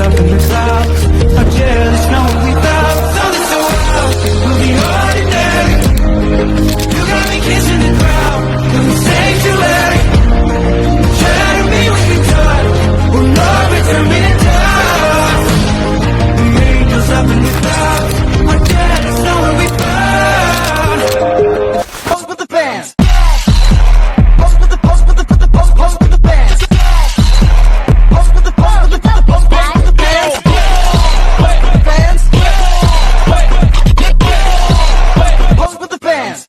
up in the clouds, are jealous knowing we thought something so wild will be ordinary. You got me kissing the ground in the sanctuary. Try to be what we thought, will not return me to dust. The angels up in the clouds, are jealous knowing we found. Post with the fans. Post with the post with the put the post post with the fans. Post with the post with the put the post post with the fans. Post with the fans. Post with the fans.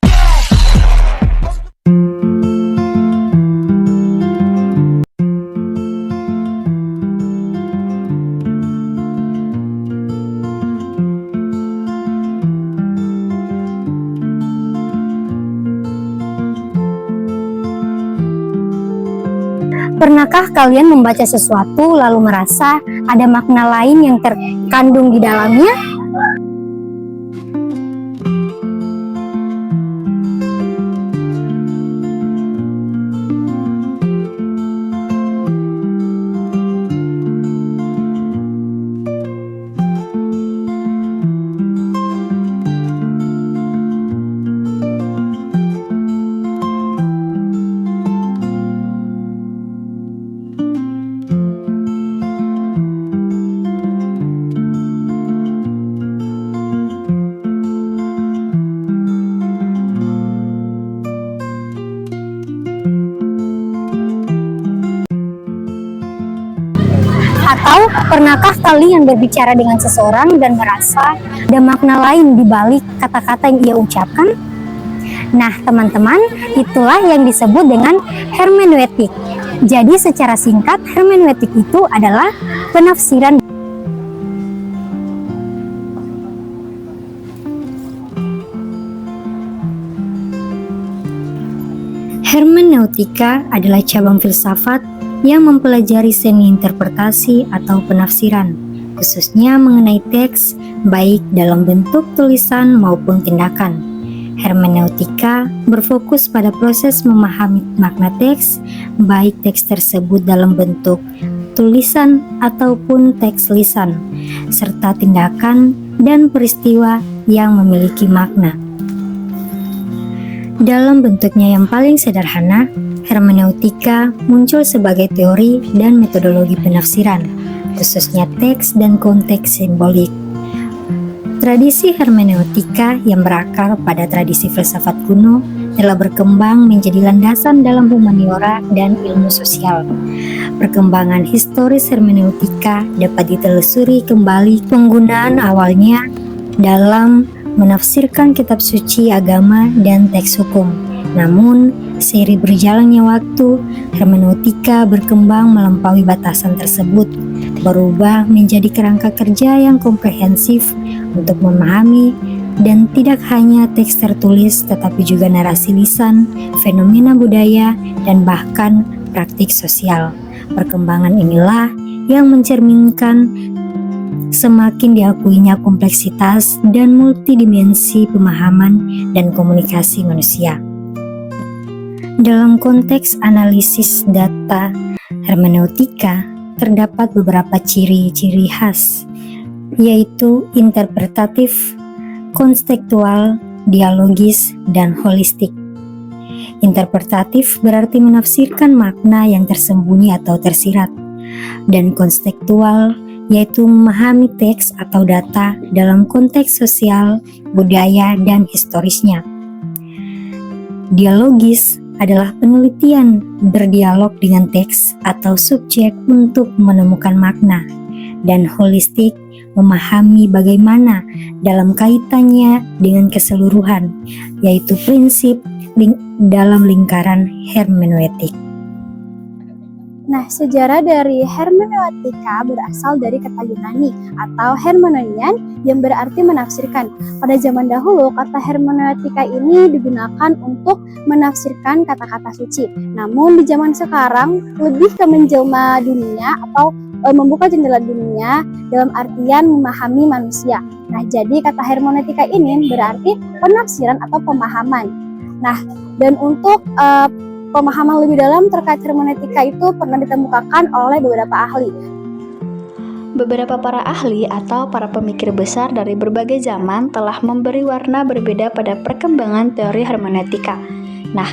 Pernahkah kalian membaca sesuatu lalu merasa ada makna lain yang terkandung di dalamnya? Atau pernahkah kalian berbicara dengan seseorang dan merasa ada makna lain di balik kata-kata yang ia ucapkan? Nah, teman-teman, itulah yang disebut dengan hermeneutik. Jadi secara singkat, hermeneutik itu adalah penafsiran. Hermeneutika adalah cabang filsafat yang mempelajari seni interpretasi atau penafsiran, khususnya mengenai teks, baik dalam bentuk tulisan maupun tindakan. Hermeneutika berfokus pada proses memahami makna teks, baik teks tersebut dalam bentuk tulisan ataupun teks lisan, serta tindakan dan peristiwa yang memiliki makna. Dalam bentuknya yang paling sederhana, hermeneutika muncul sebagai teori dan metodologi penafsiran, khususnya teks dan konteks simbolik. Tradisi hermeneutika yang berakar pada tradisi filsafat kuno telah berkembang menjadi landasan dalam humaniora dan ilmu sosial. Perkembangan historis hermeneutika dapat ditelusuri kembali penggunaan awalnya dalam menafsirkan kitab suci agama dan teks hukum. Namun, seiring berjalannya waktu, hermeneutika berkembang melampaui batasan tersebut, berubah menjadi kerangka kerja yang komprehensif untuk memahami dan tidak hanya teks tertulis tetapi juga narasi lisan, fenomena budaya, dan bahkan praktik sosial. Perkembangan inilah yang mencerminkan semakin diakuinya kompleksitas dan multidimensi pemahaman dan komunikasi manusia. Dalam konteks analisis data hermeneutika, terdapat beberapa ciri-ciri khas, yaitu interpretatif, konstekstual, dialogis, dan holistik. Interpretatif berarti menafsirkan makna yang tersembunyi atau tersirat, dan konstekstual yaitu memahami teks atau data dalam konteks sosial, budaya, dan historisnya. Dialogis adalah penelitian berdialog dengan teks atau subjek untuk menemukan makna, dan holistik memahami bagaimana dalam kaitannya dengan keseluruhan, yaitu prinsip dalam lingkaran hermeneutik. Nah, sejarah dari hermeneutika berasal dari kata Yunani atau hermeneunian yang berarti menafsirkan. Pada zaman dahulu, kata hermeneutika ini digunakan untuk menafsirkan kata-kata suci. Namun di zaman sekarang lebih ke menjelma dunia atau membuka jendela dunia dalam artian memahami manusia. Nah, jadi kata hermeneutika ini berarti penafsiran atau pemahaman. Nah, dan untuk pemahaman lebih dalam terkait hermeneutika itu pernah ditemukan oleh beberapa ahli. Beberapa para ahli atau para pemikir besar dari berbagai zaman telah memberi warna berbeda pada perkembangan teori hermeneutika. Nah,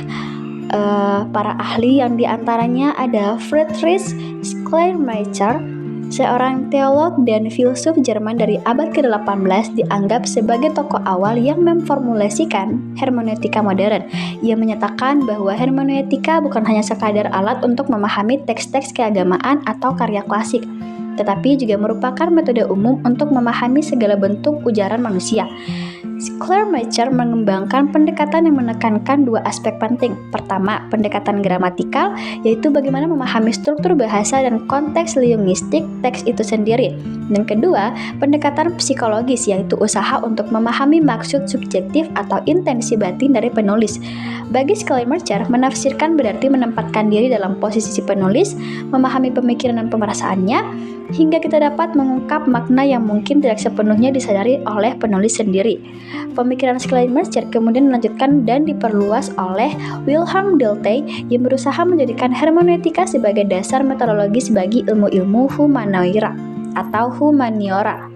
para ahli yang diantaranya ada Friedrich Schleiermacher, seorang teolog dan filsuf Jerman dari abad ke-18, dianggap sebagai tokoh awal yang memformulasikan hermeneutika modern. Ia menyatakan bahwa hermeneutika bukan hanya sekadar alat untuk memahami teks-teks keagamaan atau karya klasik, tetapi juga merupakan metode umum untuk memahami segala bentuk ujaran manusia. Schleiermacher mengembangkan pendekatan yang menekankan dua aspek penting. Pertama, pendekatan gramatikal, yaitu bagaimana memahami struktur bahasa dan konteks linguistik teks itu sendiri. Dan kedua, pendekatan psikologis, yaitu usaha untuk memahami maksud subjektif atau intensi batin dari penulis. Bagi Schleiermacher, menafsirkan berarti menempatkan diri dalam posisi si penulis, memahami pemikiran dan pemerasaannya, hingga kita dapat mengungkap makna yang mungkin tidak sepenuhnya disadari oleh penulis sendiri. Pemikiran Schleiermacher kemudian dilanjutkan dan diperluas oleh Wilhelm Dilthey yang berusaha menjadikan hermeneutika sebagai dasar metodologis bagi ilmu-ilmu humaniora atau humaniora.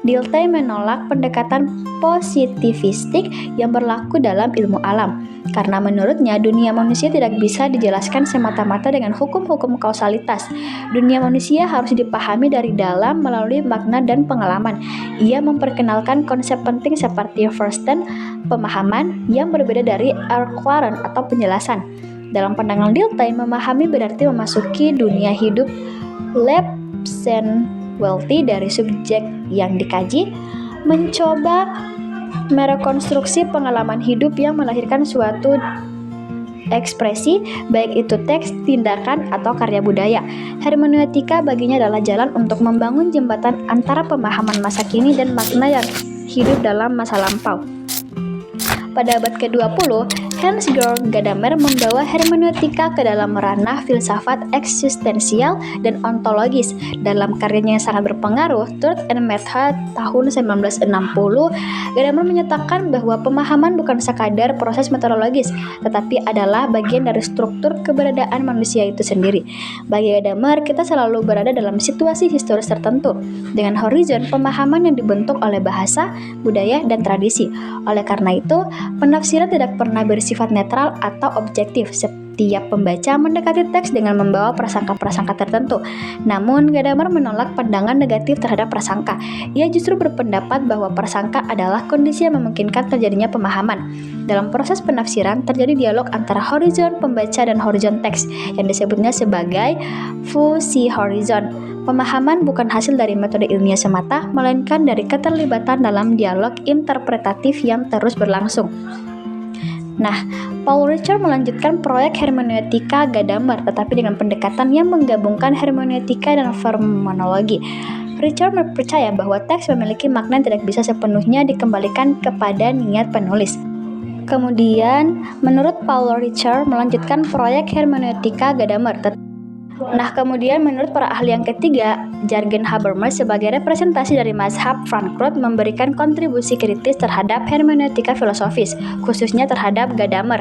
Dilthey menolak pendekatan positivistik yang berlaku dalam ilmu alam, karena menurutnya dunia manusia tidak bisa dijelaskan semata-mata dengan hukum-hukum kausalitas. Dunia manusia harus dipahami dari dalam melalui makna dan pengalaman. Ia memperkenalkan konsep penting seperti Verstehen, pemahaman, yang berbeda dari Erklärung atau penjelasan. Dalam pandangan Dilthey, memahami berarti memasuki dunia hidup Lebenswelt dari subjek yang dikaji, mencoba merekonstruksi pengalaman hidup yang melahirkan suatu ekspresi, baik itu teks, tindakan, atau karya budaya. Hermeneutika baginya adalah jalan untuk membangun jembatan antara pemahaman masa kini dan makna yang hidup dalam masa lampau. Pada abad ke-20, Hans-Georg Gadamer membawa hermeneutika ke dalam ranah filsafat eksistensial dan ontologis. Dalam karyanya yang sangat berpengaruh, Truth and Method tahun 1960, Gadamer menyatakan bahwa pemahaman bukan sekadar proses metodologis, tetapi adalah bagian dari struktur keberadaan manusia itu sendiri. Bagi Gadamer, kita selalu berada dalam situasi historis tertentu, dengan horizon pemahaman yang dibentuk oleh bahasa, budaya, dan tradisi. Oleh karena itu, penafsiran tidak pernah bersifat netral atau objektif. Setiap pembaca mendekati teks dengan membawa prasangka-prasangka tertentu. Namun, Gadamer menolak pandangan negatif terhadap prasangka. Ia justru berpendapat bahwa prasangka adalah kondisi yang memungkinkan terjadinya pemahaman. Dalam proses penafsiran, terjadi dialog antara horizon pembaca dan horizon teks, yang disebutnya sebagai fusi horizon. Pemahaman bukan hasil dari metode ilmiah semata, melainkan dari keterlibatan dalam dialog interpretatif yang terus berlangsung. Nah, Paul Ricoeur melanjutkan proyek hermeneutika Gadamer, tetapi dengan pendekatan yang menggabungkan hermeneutika dan fenomenologi. Ricoeur percaya bahwa teks memiliki makna yang tidak bisa sepenuhnya dikembalikan kepada niat penulis. Kemudian, menurut Paul Ricoeur melanjutkan proyek hermeneutika Gadamer. Kemudian menurut para ahli yang ketiga, Jürgen Habermas sebagai representasi dari mazhab Frankfurt memberikan kontribusi kritis terhadap hermeneutika filosofis, khususnya terhadap Gadamer.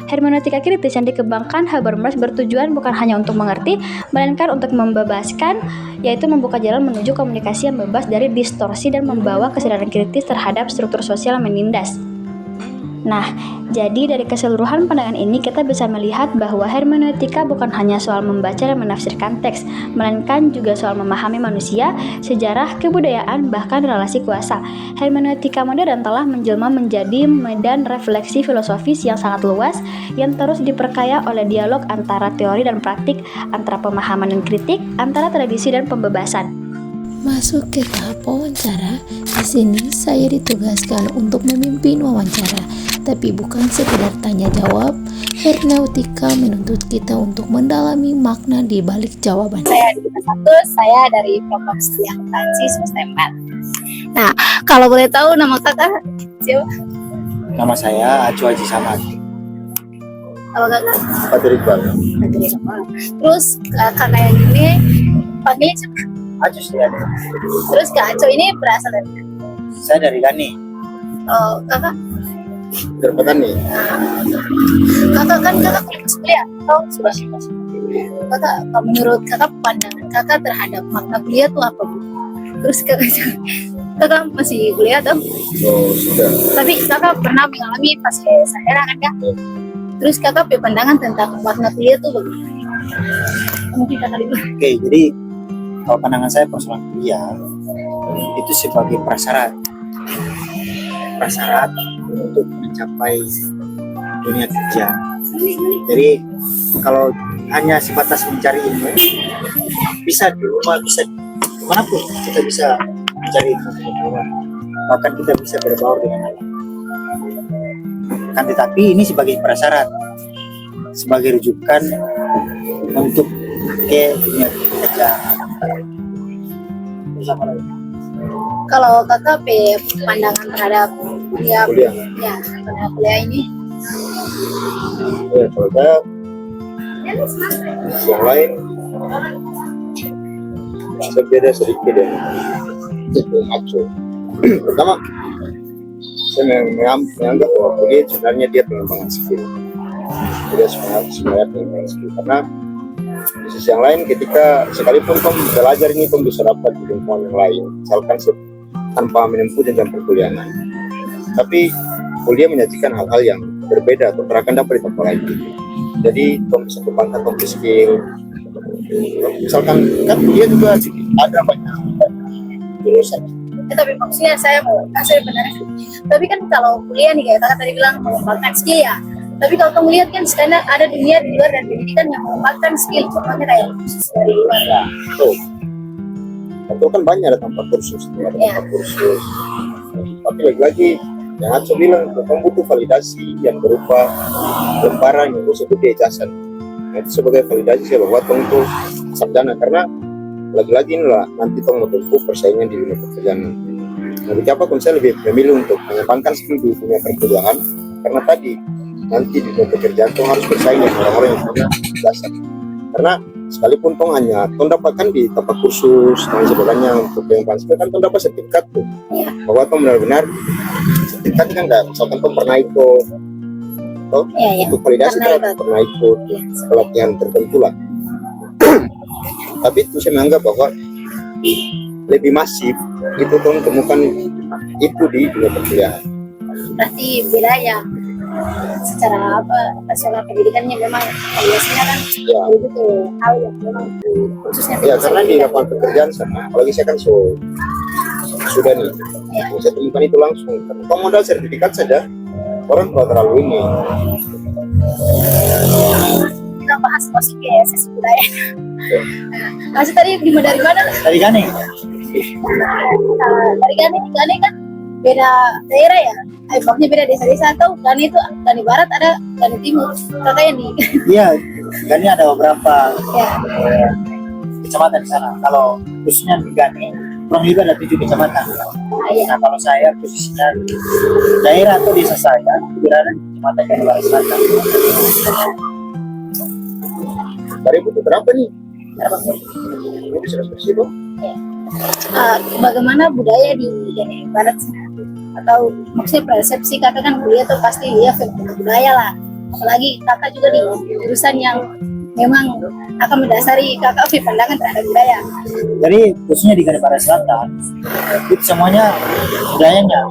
Hermeneutika kritis yang dikembangkan Habermas bertujuan bukan hanya untuk mengerti, melainkan untuk membebaskan, yaitu membuka jalan menuju komunikasi yang bebas dari distorsi dan membawa kesadaran kritis terhadap struktur sosial yang menindas. Nah, jadi dari keseluruhan pandangan ini kita bisa melihat bahwa hermeneutika bukan hanya soal membaca dan menafsirkan teks, melainkan juga soal memahami manusia, sejarah, kebudayaan, bahkan relasi kuasa. Hermeneutika modern telah menjelma menjadi medan refleksi filosofis yang sangat luas, yang terus diperkaya oleh dialog antara teori dan praktik, antara pemahaman dan kritik, antara tradisi dan pembebasan. Masuk ke tahap wawancara. Di sini saya ditugaskan untuk memimpin wawancara, tapi bukan sekedar tanya jawab. Hermeneutika menuntut kita untuk mendalami makna di balik jawaban. Saya di kelas 1, saya dari promosi akuntansi semester 4. Nah, kalau boleh tahu nama kakak siapa? Nama saya Acu Haji Samad. Apa kakak? Fatir Iqbal. Terus kakak yang ini panggilnya siapa? Acu sih ada. Terus Kak Aco ini berasal dari mana? Saya dari Gani. Oh, kakak? Petani. Kakak kan kakak kuliah atau sudah? Kakak, menurut kakak pandangan kakak terhadap makna kuliah tuh apa, Bu? Terus kakak masih kuliah tuh? Oh, sudah. Tapi kakak pernah mengalami fase sarjana kan kak? Terus kakak punya pandangan tentang makna kuliah tuh bagaimana? Mungkin kakak dulu. Oke, jadi kalau pandangan saya persoalan kuliah itu sebagai prasyarat untuk mencapai dunia kerja. Jadi kalau hanya sebatas mencari ilmu, bisa di rumah, bisa dimanapun kita bisa mencari ilmu, bahkan kita bisa berbaur dengan alam. Kan tetapi ini sebagai prasyarat, sebagai rujukan untuk ke dunia kerja. Kalau kakak punya pandangan terhadap kuliah, Kuliah. ya terhadap kuliah ini, Ya, kalau saya yang lain saya beda sedikit ya. Maksud pertama, saya menganggap bahwa kuliah sebenarnya dia pengembangan skill. Dia sebenarnya pengembangan skill karena di sisi yang lain ketika sekalipun kamu belajar ini kamu bisa dapat di lingkungan yang lain, misalkan tanpa menempuh jenjang perkuliahan. Tapi kuliah menyajikan hal-hal yang berbeda atau akan dapat di tempat lain. Jadi kamu bisa kembangkan kamu skill. Misalkan kan kuliah juga ada banyak jurusan. tapi maksudnya saya mau kasih benar. Tapi kan kalau kuliah nih kayak kakak tadi bilang mengembangkan skill ya. Tapi kalau kamu lihat kan sekarang ada dunia di luar dan pendidikan yang mengembangkan skill, contohnya kayak kursus dari luar. Ya, betul. Itu kan banyak ada tempat kursus, ada tempat kursus. Tapi lagi-lagi yang aku bilang, kamu butuh validasi yang berupa lembaran yang disebut ijazah. Nah, itu sebagai validasi saya bahwa kamu itu sarjana, karena lagi-lagi inilah nanti kamu mau tempuh persaingan di dunia pekerjaan. Nah, kenapa saya lebih memilih untuk mengembangkan skill di dunia perkuliahan, karena tadi nanti di dunia pekerjaan kamu harus bersaing dengan orang-orang yang punya ijazah. Karena sekalipun tong hanya tong dapatkan di tempat kursus dan sebagainya untuk yang pasti kan tong dapat sertifikat tuh bahwa tong benar-benar sertifikat kan nggak, misalkan tong pernah ikut untuk validasi kan pernah ikut pelatihan tertentu lah. Tapi itu saya menganggap bahwa lebih masif itu tong temukan itu di dunia perkuliahan. Berarti beda ya secara secara pendidikannya memang biasanya kan itu hal yang memang khususnya ya karena di lapangan pekerjaan sama, apalagi saya kan sudah nih saya temukan itu langsung. Kalau modal sertifikat saja orang tidak terlalu ini. Kita bahas masuk ke sesi budaya. Masih tadi dari mana? Dari Gane. Dari Gane kan beda daerah ya. Maksudnya beda desa-desa atau Gane itu Gane Barat ada Gane Timur. Kakak yang di. Iya, Gane ada beberapa kecamatan di sana. Kalau khususnya di Gane, kurang lebih ada 7 kecamatan. Nah, kalau saya khususnya daerah atau desa saya berada di kecamatan Gane Barat Selatan. Dari butuh berapa nih? Ini bisa bersih dong. Bagaimana budaya di Gane Barat atau maksudnya persepsi kakak kan kuliah tuh pasti dia budaya lah, apalagi kakak juga di jurusan yang memang akan mendasari kakak pandangan terhadap budaya. Jadi khususnya di Gane Barat Selatan itu semuanya budayanya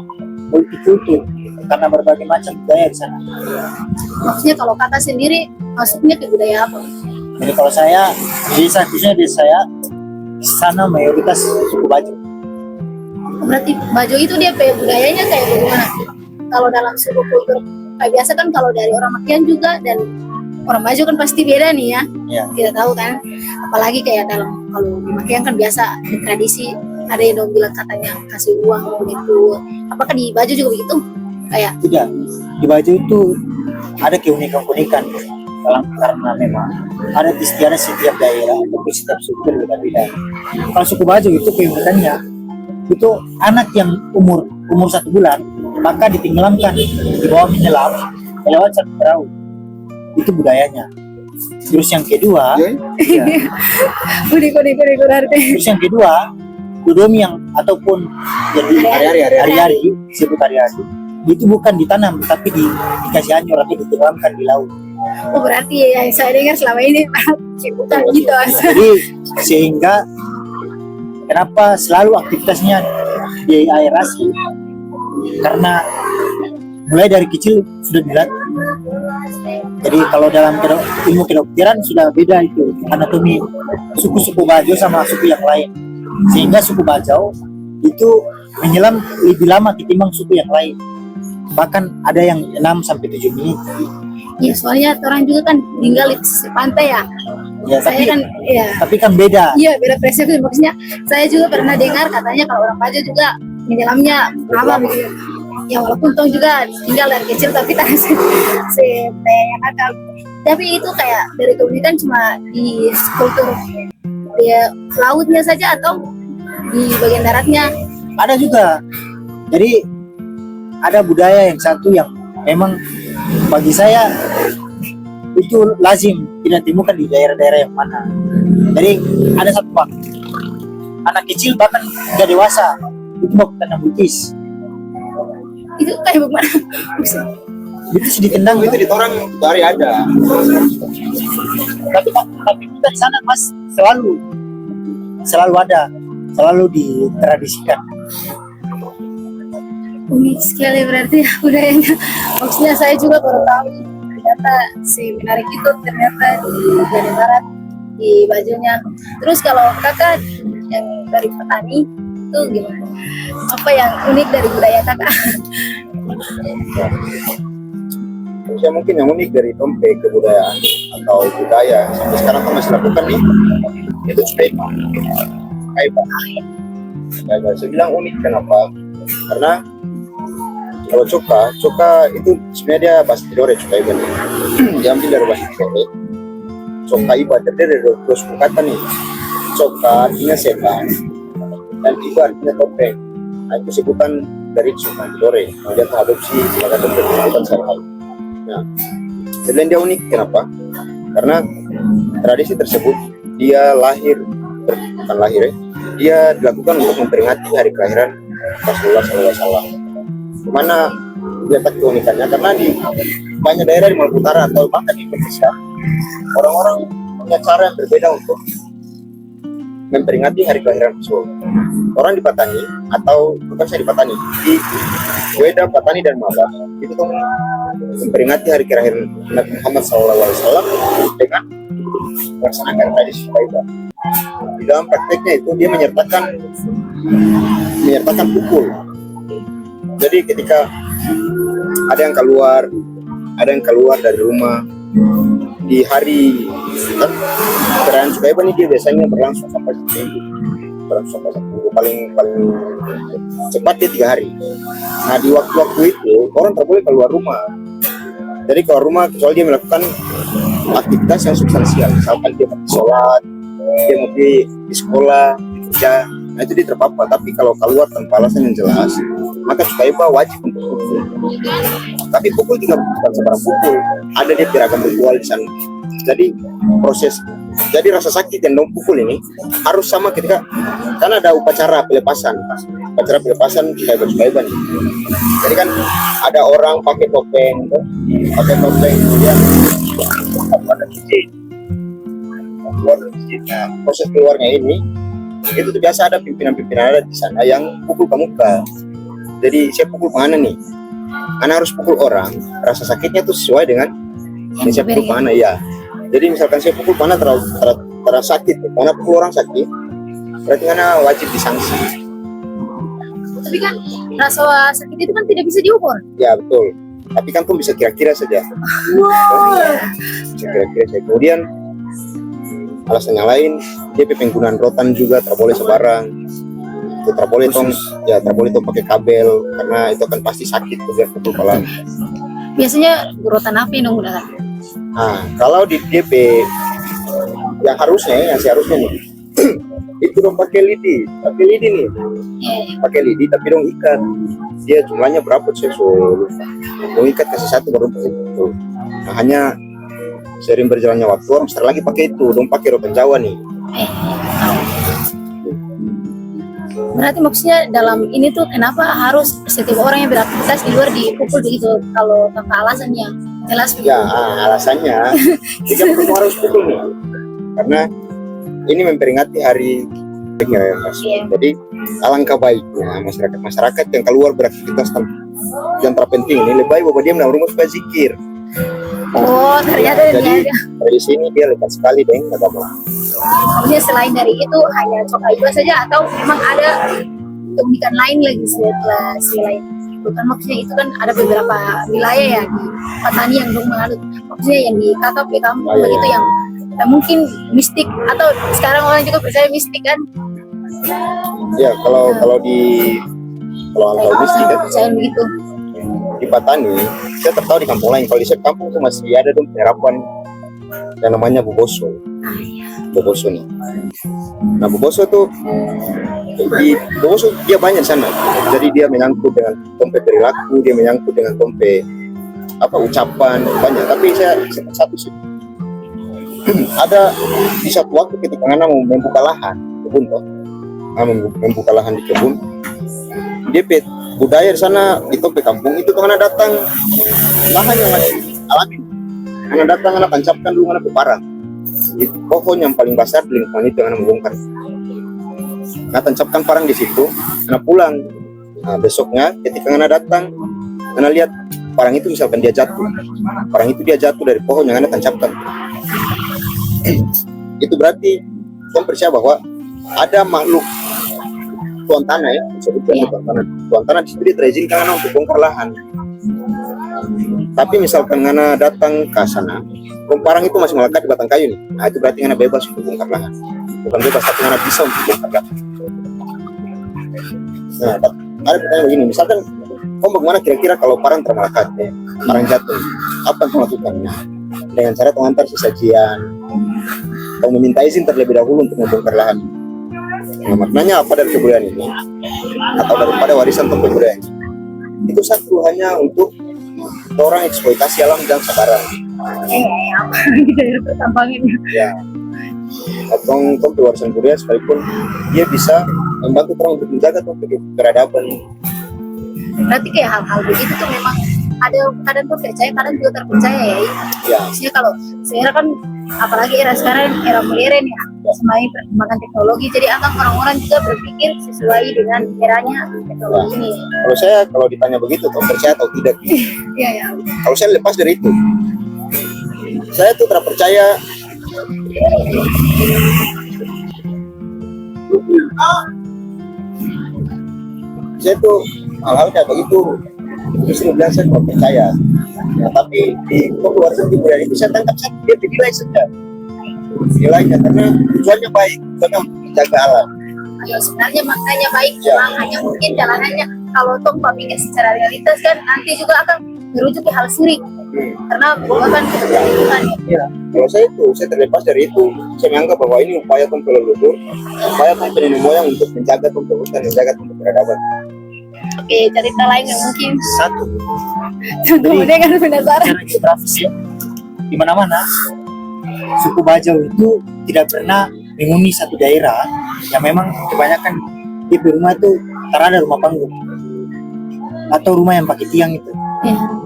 multikultur karena berbagai macam budaya di sana. Maksudnya kalau kakak sendiri masuknya ke budaya apa? Jadi kalau saya khususnya di saya di sana mayoritas suku Bajo. Berarti Bajo itu dia budayanya kayak bagaimana? Kalau dalam suku kultur kayak biasa kan kalau dari orang Makian juga dan orang Bajo kan pasti beda nih ya. Kita tahu kan. Apalagi kayak dalam kalau di Makian kan biasa di tradisi ada yang dong bilang katanya kasih uang begitu. Apakah di Bajo juga begitu? Kayak tidak, di Bajo itu ada keunikan-keunikan karena memang ada istiadat setiap daerah ataupun setiap suku berbeda-beda. Kalau suku Bajo itu keunikannya itu anak yang umur 1 bulan maka ditenggelamkan di bawah menyelam lewat satu perahu. Itu budayanya. Terus yang kedua, terus yang kedua, dodomi yang ataupun jadi hari-hari sebut hari-hari itu bukan ditanam tapi dikasih anjur atau ditenggelamkan di laut. Oh berarti yang saya dengar selama ini bukan gitu. Jadi sehingga kenapa selalu aktivitasnya di aerasi, karena mulai dari kecil sudah dilatih. Jadi kalau dalam ilmu kedokteran sudah beda itu anatomi suku-suku Bajo sama suku yang lain, sehingga suku Bajo itu menyelam lebih lama ketimbang suku yang lain, bahkan ada yang 6-7 menit. Ya soalnya orang juga kan tinggal di pesisir pantai ya. Ya, Saya kan ya. tapi kan beda. Iya beda persepsi, maksudnya saya juga pernah dengar katanya kalau orang Bajo juga menyelamnya lama begitu. Ya walaupun tong juga tinggal dari kecil tapi tak kayak kakak. Tapi itu kayak dari keunikan cuma di kultur di lautnya saja atau di bagian daratnya. Ada juga. Jadi ada budaya yang satu yang memang bagi saya itu lazim tidak ditemukan di daerah-daerah yang mana. Jadi ada satu waktu anak kecil bahkan sudah dewasa itu mau tanam butis. Itu kayak bagaimana? Butis ditendang Itu di orang dari ada. tapi kita di sana mas selalu ada, selalu ditradisikan. Unik sekali berarti ya budayanya. Maksudnya saya juga baru tahu ternyata si menarik itu ternyata di Jawa Barat di Bajonya. Terus kalau kakak yang dari petani itu gimana? Apa yang unik dari budaya kakak? Saya mungkin yang unik dari Tompe kebudayaan atau budaya sampai sekarang kan masih lakukan nih itu Cukaiba. Saya bilang unik kenapa? Karena kalau coka itu sebenarnya dia bahasa Tidore Cukaiba nih. Diambil dari bahasa Tidore. Cukaiba terdiri dari dua suku kata nih. Coka artinya setan dan iba artinya topeng. Nah, itu sebutan dari suku Tidore. Kemudian teradopsi sebagai sebutan sehari-hari. Nah, sebenarnya dia unik kenapa? Karena tradisi tersebut dia bukan lahir ya, dia dilakukan untuk memperingati hari kelahiran Rasulullah SAW. Dimana letak keunikannya karena di banyak daerah di Maluku Utara atau bahkan di Indonesia orang-orang punya cara yang berbeda untuk memperingati hari kelahiran Rasul. Orang di Patani atau bukan saya di Patani, di Weda, Patani dan Maba itu tuh memperingati hari kelahiran Nabi Muhammad SAW dengan melaksanakan tradisi Cukaiba. Di dalam prakteknya itu dia menyertakan pukul. Jadi ketika ada yang keluar dari rumah di hari kan perayaan Cukaiba ini dia biasanya berlangsung sampai seminggu, paling cepat dia 3 hari. Nah di waktu-waktu itu orang tak boleh keluar rumah. Jadi keluar rumah kecuali dia melakukan aktivitas yang substansial, misalkan dia mau sholat, dia mau di sekolah, di kerja, nah itu dia terpapar. Tapi kalau keluar tanpa alasan yang jelas, maka Cukaiba wajib untuk pukul. Tapi pukul juga bukan sembarang pukul, ada dia beragam ritual di sana. Jadi rasa sakit yang dong pukul ini harus sama ketika karena ada upacara pelepasan Cukaiba nih. Jadi kan ada orang pakai topeng kemudian ada cincin. Nah, proses keluarnya ini itu tuh biasa ada pimpinan-pimpinan ada di sana yang pukul ke muka. Jadi saya pukul mana nih? Anak harus pukul orang, rasa sakitnya tuh sesuai dengan yang saya pukul mana ya. Jadi misalkan saya pukul mana terasa sakit, mana pukul orang sakit, berarti anak wajib disanksi. Tapi kan rasa sakit itu kan tidak bisa diukur. Ya betul. Tapi kan tuh bisa kira-kira saja. Bisa kira-kira saja. Kemudian alasannya lain, dia penggunaan rotan juga tak boleh sebarang. Itu tak boleh tong pakai kabel karena itu kan pasti sakit tuh dia pukul kepala. Biasanya rotan apa yang menggunakan? Nah, kalau di DP yang seharusnya nih itu dong pakai lidi nih, pakai lidi tapi dong ikat. Dia jumlahnya berapa saya lupa. Dong ikat kasih satu baru pakai itu. Nah, hanya sering berjalannya waktu orang setelah lagi pakai itu, dong pakai rotan Jawa nih. Berarti maksudnya dalam ini tuh kenapa harus setiap orang yang beraktivitas di luar dipukul begitu kalau tanpa alasan yang jelas? Ya, alasannya tidak perlu harus pukul nih, karena ini memperingati hari ya, Mas. Jadi alangkah baiknya masyarakat yang keluar beraktivitas yang terpenting ini lebih baik bawa dia menang rumah supaya zikir. Oh, ternyata Jadi dari sini dia lekat sekali dengan agama. maksudnya selain dari itu hanya coba itu saja atau memang ada keunikan lain lagi setelah selain itu kan maksudnya itu kan ada beberapa wilayah ya di petani yang belum menganut maksudnya yang di kakap di kampung begitu yang mungkin mistik atau sekarang orang juga percaya mistik kan? Ya kalau hal mistik kan Percaya begitu. di Patani, saya tertahu di kampung lain. Kalau di kampung itu masih ada dong penerapan yang namanya boboso. Boboso nih. Nah boboso itu boboso dia banyak sana. Jadi dia menyangkut dengan tompe perilaku, dia menyangkut dengan tompe ucapan banyak. Tapi saya satu sih. Ada di satu waktu ketika Ngana mau membuka lahan kebun toh, membuka lahan di kebun, dia budaya di sana di tompe kampung itu Ngana datang lahan yang masih alami. Ngana datang Ngana tancapkan dulu Ngana parang. Di pohon yang paling besar di lingkungan itu Ngana membongkar. Ngana tancapkan parang di situ, Ngana pulang. Nah, besoknya ketika Ngana datang, Ngana lihat parang itu misalkan dia jatuh. Parang itu dia jatuh dari pohon yang Ngana tancapkan. Itu berarti kamu percaya bahwa ada makhluk tuan tanah ya, sebutnya tuan tanah di situ dia terizinkan Ngana untuk bongkar lahan. Tapi misalkan Ngana datang ke sana, parang itu masih melekat di batang kayu nih. Nah itu berarti Ngana bebas untuk bongkar lahan. Bukan bebas, tapi Ngana bisa untuk bongkar lahan. Nah, ada pertanyaan begini, misalkan kamu bagaimana kira-kira kalau parang termelekat ya, parang jatuh, apa yang kamu lakukan? Nah, dengan cara mengantar sesajian, kamu meminta izin terlebih dahulu untuk membongkar lahan. Nah, maknanya apa dari kebudayaan ini? Atau daripada warisan kebudayaan ini? Itu satu hanya untuk orang eksploitasi alam dan sabaran. Ya. Atau warisan budaya sekalipun dia bisa membantu orang untuk menjaga peradaban. Berarti kayak hal-hal begitu tuh memang ada kadang tuh percaya, kadang juga terpercaya ya. Ya. Maksudnya kalau sekarang kan apalagi era sekarang era modern ya, semakin perkembangan teknologi, jadi akan orang-orang juga berpikir sesuai dengan eranya teknologi ini. Kalau ditanya begitu, tuh percaya atau tidak? Iya ya. Kalau saya lepas dari itu, saya tuh terpercaya. Saya tuh hal-hal kayak begitu justru bilang saya tidak percaya. Ya, tapi di warisan budaya itu saya tangkap dia dinilai saja. Nilainya karena tujuannya baik, karena untuk menjaga alam. Ya, sebenarnya maknanya baik, cuma hanya mungkin jalanannya kalau tong pikir secara realitas kan nanti juga akan merujuk ke hal sirik. Karena bukan kebetulan. Ya, kalau saya terlepas dari itu, saya menganggap bahwa ini upaya tong leluhur, upaya tong nenek moyang untuk menjaga tong hutan, menjaga tong peradaban. Oke, cerita lain yang mungkin Satu, kemudian kan penasaran. secara geografis ya, di mana-mana suku Bajau itu tidak pernah menghuni satu daerah yang memang kebanyakan di rumah itu terada rumah panggung atau rumah yang pakai tiang itu.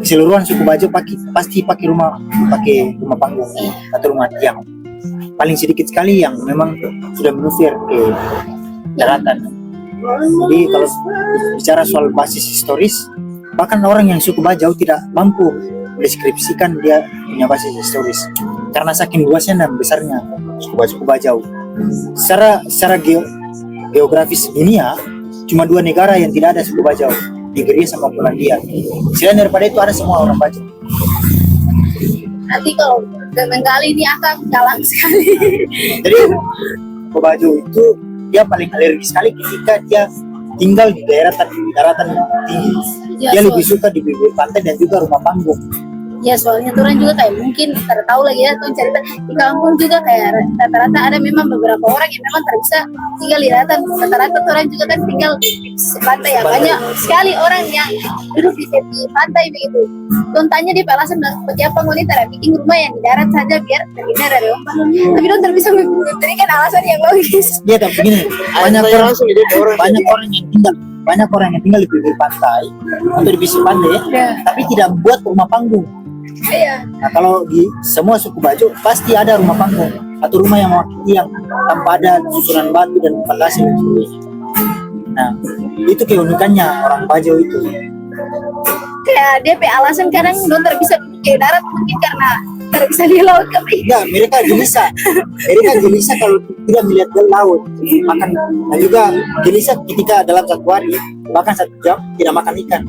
Keseluruhan suku Bajau pasti pakai rumah panggung atau rumah tiang. Paling sedikit sekali yang memang sudah menusir ke daratan. Jadi kalau bicara soal basis historis, bahkan orang yang suku Bajau tidak mampu mendeskripsikan dia punya basis historis karena saking luasnya dan besarnya suku Bajau. Secara geografis dunia cuma 2 negara yang tidak ada suku Bajau, Nigeria sama Polandia. Selain daripada itu ada semua orang Bajau. Nanti kalau menggali ini akan dalam sekali. Jadi suku Bajau itu dia paling alergis sekali ketika dia tinggal di daratan tinggi. Dia lebih suka di bibir pantai dan juga rumah panggung. Ya soalnya tuh orang juga kayak mungkin tidak tahu lagi ya tuh cerita di kampung juga kayak rata-rata ada memang beberapa orang yang memang tidak bisa tinggal di daratan. Rata-rata tuh orang juga kan tinggal di pantai ya, banyak sekali orang yang duduk di tepi pantai begitu. Don tanya di alasan bagaimana wanita bikin rumah yang di darat saja biar terhindar dari ombak. Tapi don tidak bisa memberikan alasan yang logis. Dia tak begini, banyak orang yang tinggal di pinggir pantai atau di pisir pantai, tapi tidak membuat rumah panggung. Iya. Nah, kalau di semua suku Bajo pasti ada rumah panggung atau rumah yang mewakili yang tanpa ada susunan batu dan fondasi dan sebagainya. Nah, itu keunikannya orang Bajo itu. Kayak dia pe alasan kadang don tidak bisa duduk di darat mungkin karena tidak bisa di laut tapi Enggak, mereka gelisah. Mereka gelisah kalau tidak melihat ke laut. Makan dan juga gelisah ketika dalam satu hari bahkan 1 jam tidak makan ikan.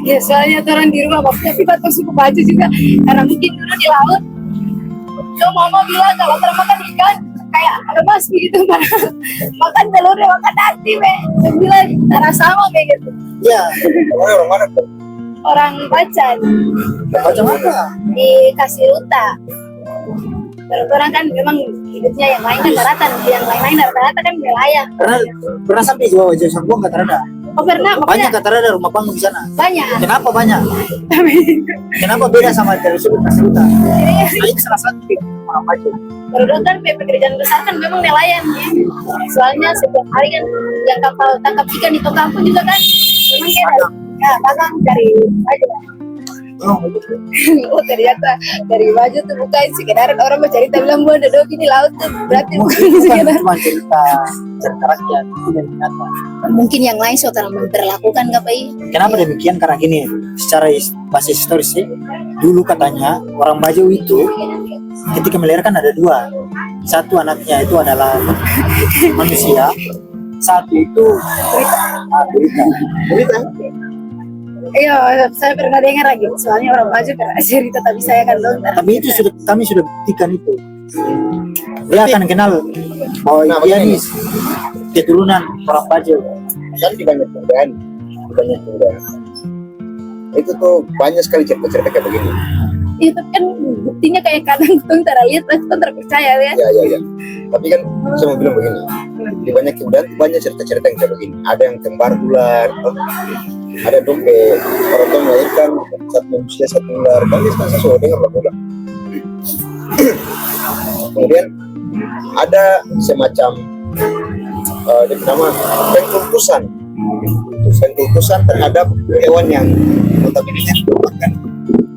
ya soalnya tuh orang di rumah maksudnya sifat suku Bajo juga karena mungkin dulu di laut. So mama bilang kalau termakan ikan kayak lemas begitu makan telurnya makan nasi be. Dia bilang cara sama kayak gitu. Ya, Orang mana tuh? Orang Bacan macam apa? di Kasiruta. Terus orang kan memang hidupnya yang lain kan daratan, yang lain rata-rata kan wilayah. Pernah sampai Jawa Sambuang kata ada. Oh pernah, Banyak makanya kata ada rumah panggung di sana. banyak. Kenapa banyak? Kenapa beda sama dari suku Kasiruta? Nah, itu salah satu orang Bajo. Baru kan pekerjaan besar kan memang nelayan ya. Soalnya setiap hari kan yang kapal tangkap ikan di kampung juga kan memang kayak dagang dari Bajo. Oh ternyata dari Bajo tuh bukan sekedar orang bercerita bilang gua ada dogi di laut tuh berarti bukan sekedar. Cuma cerita rakyat dan nyata. Mungkin yang lain sudah memperlakukan gak Pai? Kenapa demikian? Karena gini, secara basis historis dulu katanya orang Bajo itu ketika melahirkan ada 2. Satu anaknya itu adalah manusia, satu itu berita. Iya, saya pernah dengar lagi. Soalnya orang Bajo pernah cerita tapi saya kan belum. Tapi itu kami sudah buktikan itu. Dia akan kenal bahwa dia ini keturunan orang Bajo. Kan di banyak budaya, itu tuh banyak sekali cerita-cerita kayak begini. Itu kan buktinya kayak kadang tuh lihat tuh terpercaya ya. Ya. Tapi kan saya mau bilang begini, di banyak kebudayaan tuh banyak cerita-cerita yang kayak begini. Ada yang kembar ular, ada dombe orang tua melahirkan satu manusia satu ular. Kan dia sekarang sesuai dengan ular. Kemudian ada semacam nama pengkultusan terhadap hewan yang notabene merupakan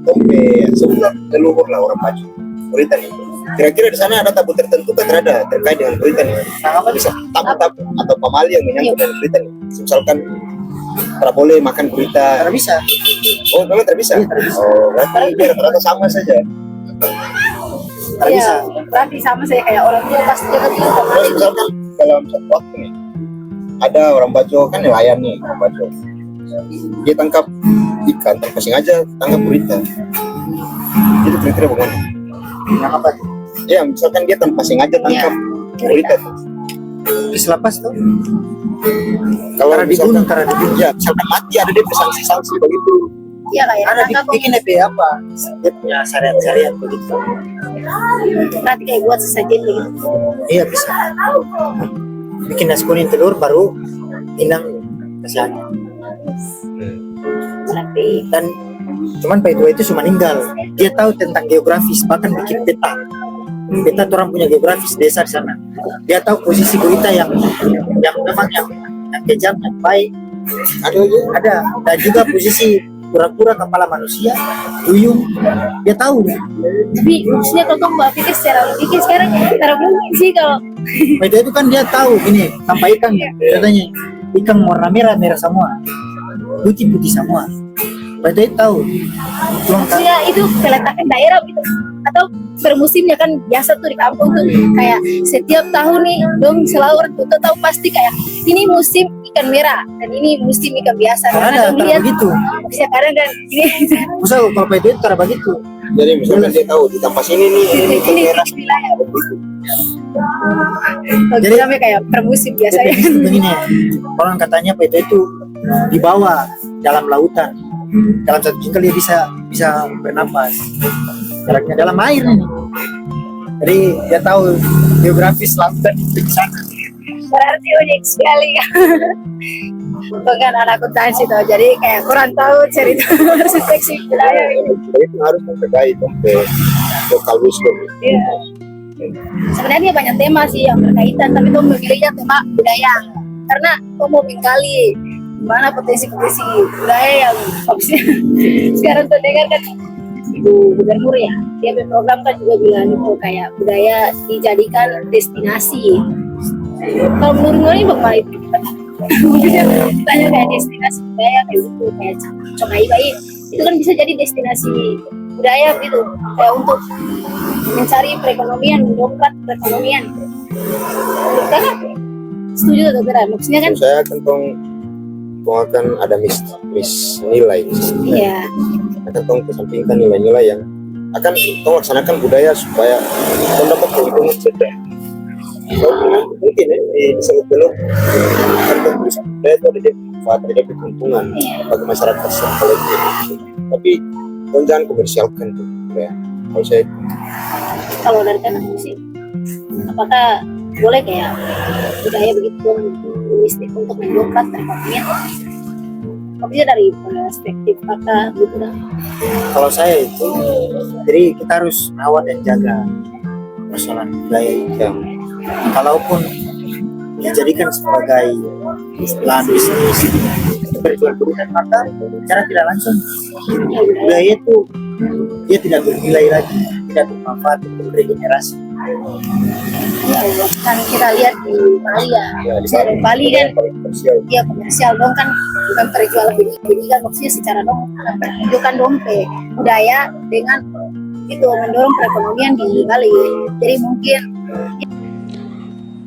dombe sebuah leluhur lah orang Bajo. Berita nih. Kira-kira di sana ada tabu tertentu kan terkait dengan berita nih. Apa bisa tabu atau pamali yang menyangkut dengan berita nih. Misalkan tidak boleh makan berita. Tidak bisa. Oh, memang tidak bisa. Oh, berarti biar rata sama saja. Tidak bisa. Berarti sama saya kayak orang tua pasti jaga diri. Terus misalkan dalam satu waktu nih, ada orang Bajo kan nelayan nih, orang Bajo. Dia tangkap ikan tanpa sengaja tangkap berita. Itu kira-kira bagaimana? Yang apa tuh? Ya, misalkan dia tanpa sengaja tangkap berita tuh. Bis lapas tuh. Kalau Karena dibunuh, misalkan, ya, misalkan mati ada dia sanksi begitu. Iya kayak Ada tangkap bikin apa? Dia punya syariat begitu. berarti kayak buat sesajen gitu. Iya bisa. Bikin nasi kuning telur baru hilang kasihannya. Berarti Dan cuman Pak Tua itu cuma meninggal. Dia tahu tentang geografis, bahkan bikin peta. Peta orang punya geografis desa di sana. Dia tahu posisi berita yang memang yang kejam, yang baik. Ada. Dan juga posisi kura-kura kepala manusia, duyung. Dia tahu. tapi maksudnya kalau kamu bawa pikir secara logika sekarang tidak mungkin sih kalau Pak Tua itu kan dia tahu gini, sampai ikan katanya ikan warna merah semua, putih semua. Pak Tua itu tahu. Cuma maksudnya itu keletakan daerah gitu atau bermusimnya kan biasa tuh di kampung tuh kayak setiap tahun nih dong selalu orang tuh tahu pasti kayak ini musim ikan merah dan ini musim ikan biasa karena dong ada lihat begitu. sekarang kan ini Masa kalau Pak Tua itu cara begitu. Jadi misalkan dia tahu di tempat sini nih ini ini merah. wilayah Jadi jadi kayak per musim biasanya Jadi begini, orang katanya Pak Tua itu dibawa dalam lautan dalam satu jengkal dia bisa bernapas. Jaraknya dalam air nih. Jadi dia tahu geografis lautan di sana. Berarti unik sekali. Bukan anak akuntansi tuh, jadi kayak kurang tahu cerita arsitektur budaya ini. Jadi itu harus mempelajari sampai lokal wisdom. Iya. Sebenarnya banyak tema sih yang berkaitan, tapi tuh memilihnya tema budaya karena tuh mau menggali mana potensi-potensi budaya yang maksudnya sekarang tuh dengar kan Ibu Gubernur ya, dia punya program kan juga bilang itu kayak budaya dijadikan destinasi. Kalau menurut ini bagaimana itu? Maksudnya tanya kayak destinasi budaya kayak gitu, kayak Congai Bayi itu kan bisa jadi destinasi budaya gitu, kayak untuk mencari perekonomian, mendongkrak perekonomian. Menurut kakak setuju atau tidak? Maksudnya kan? Saya akan akan ada nilai. Iya. Akan kesampingkan nilai-nilai yang akan laksanakan budaya supaya dapat keuntungan sedang. Mungkin disebut belum untuk budaya itu ada manfaat, ada keuntungan bagi masyarakat secara kolektif. Tapi jangan komersialkan tuh budaya. Kalau saya Kalau dari kakak sih, apakah boleh kayak budaya begitu mistik untuk mendongkrak perekonomian? Maksudnya dari perspektif kakak gitu dah. Kalau saya itu, jadi kita harus rawat dan jaga persoalan budaya itu. Kalaupun dijadikan sebagai lahan bisnis berjual-belikan, maka secara tidak langsung budaya itu dia tidak bernilai lagi, tidak bermanfaat untuk regenerasi. Ya, kan kita lihat di Bali ya, di Bali kan dia komersial dong kan, bukan perjualbelikan, maksudnya secara dong menunjukkan dong budaya dengan itu mendorong perekonomian di Bali. Jadi mungkin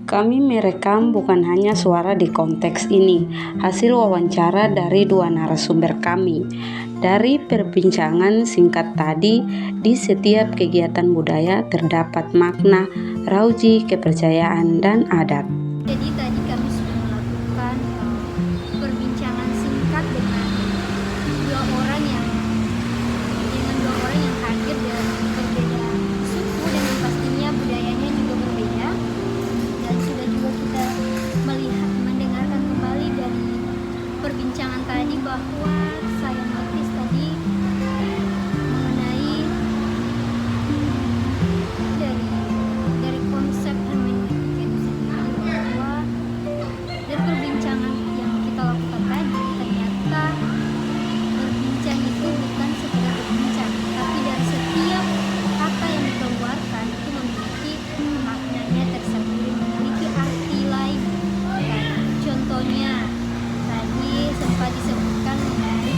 kami merekam bukan hanya suara di konteks ini, hasil wawancara dari dua narasumber kami. Dari perbincangan singkat tadi, di setiap kegiatan budaya terdapat makna, rauji, kepercayaan, dan adat. Jadi tadi kami sudah melakukan perbincangan singkat dengan dua orang yang hadir dari berbeda suku, dengan pastinya budayanya juga berbeda. Dan sudah juga kita mendengarkan kembali dari perbincangan tadi bahwa saya notice tadi mengenai dari konsep hermeneutika itu sendiri, bahwa dari perbincangan yang kita lakukan tadi ternyata berbincang itu bukan sekedar berbincang, tapi dari setiap kata yang dikeluarkan itu memiliki maknanya tersendiri, memiliki arti lain. Contohnya tadi sempat disebutkan mengenai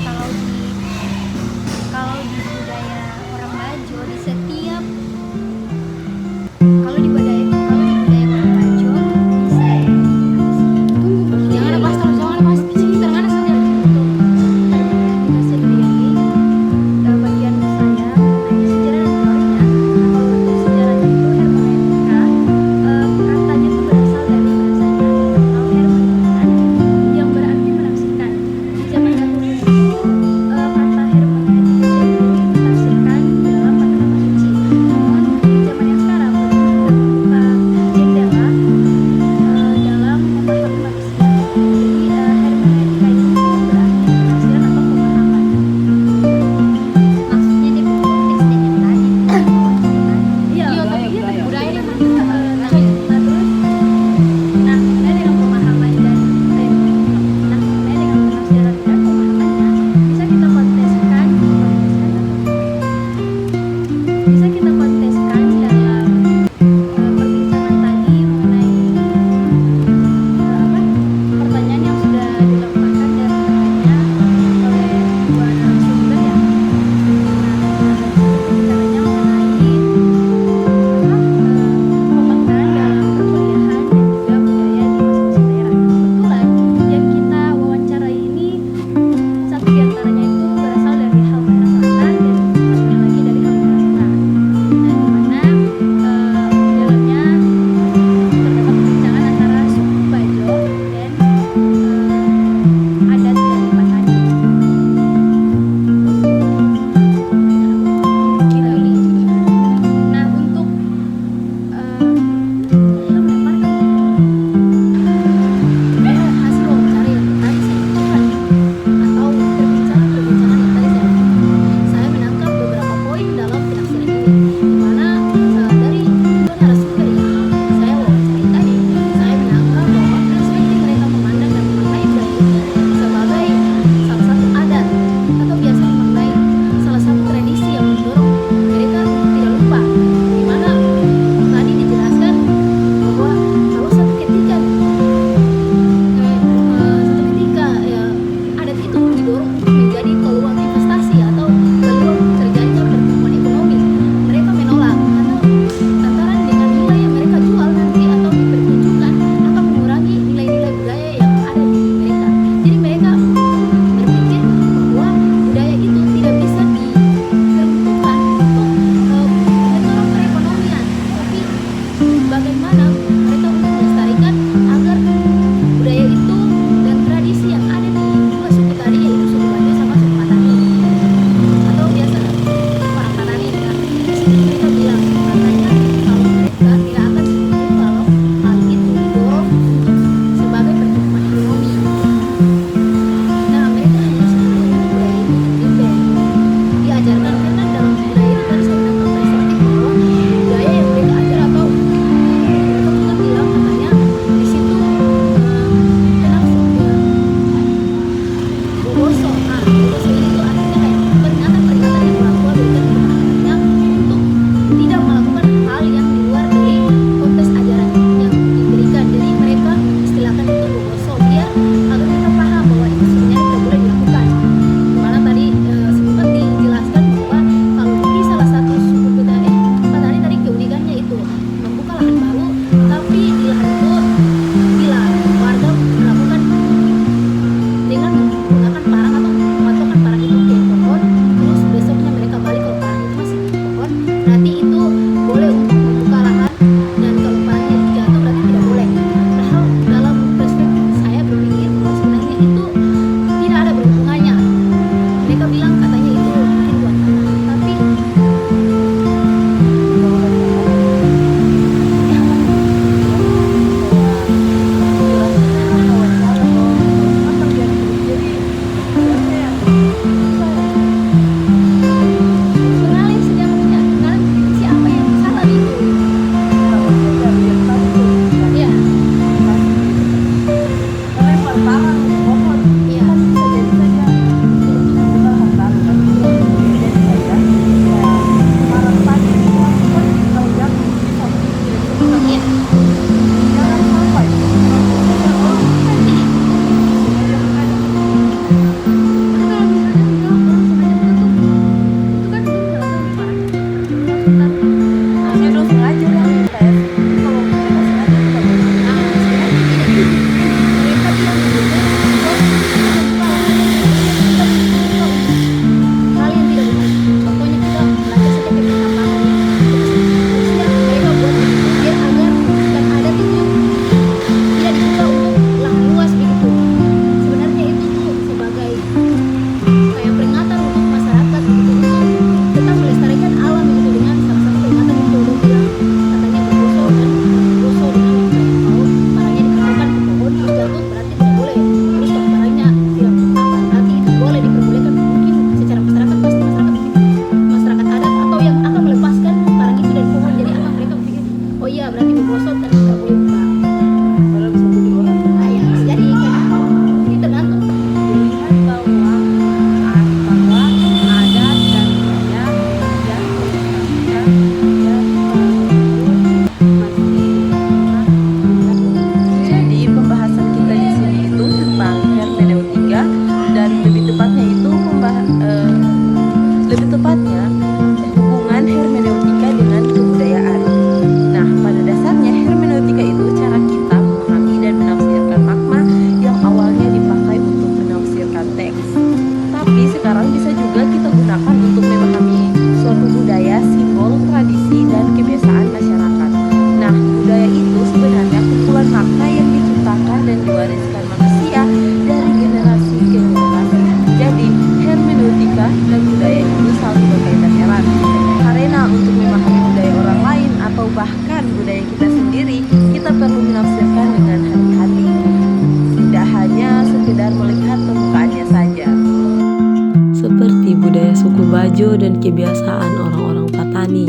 Bajo dan kebiasaan orang-orang Patani,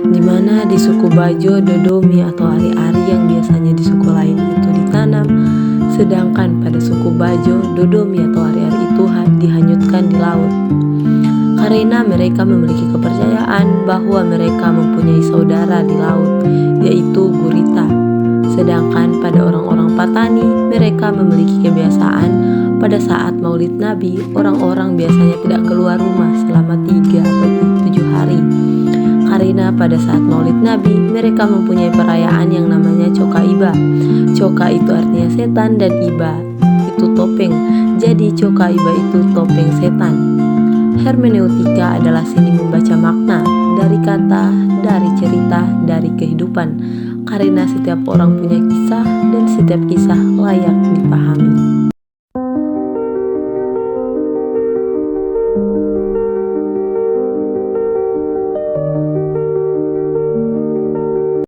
di mana di suku Bajo dodomi atau ari-ari yang biasanya di suku lain itu ditanam, sedangkan pada suku Bajo dodomi atau ari-ari itu dihanyutkan di laut. Karena mereka memiliki kepercayaan bahwa mereka mempunyai saudara di laut, yaitu gurita. Sedangkan pada orang-orang Patani, mereka memiliki kebiasaan pada saat Maulid Nabi, orang-orang biasanya tidak keluar rumah selama 3 atau 7 hari. Karena pada saat Maulid Nabi, mereka mempunyai perayaan yang namanya Coka Iba. Coka itu artinya setan dan Iba itu topeng. Jadi Coka Iba itu topeng setan. Hermeneutika adalah seni membaca makna dari kata, dari cerita, dari kehidupan. Karena setiap orang punya kisah dan setiap kisah layak dipahami.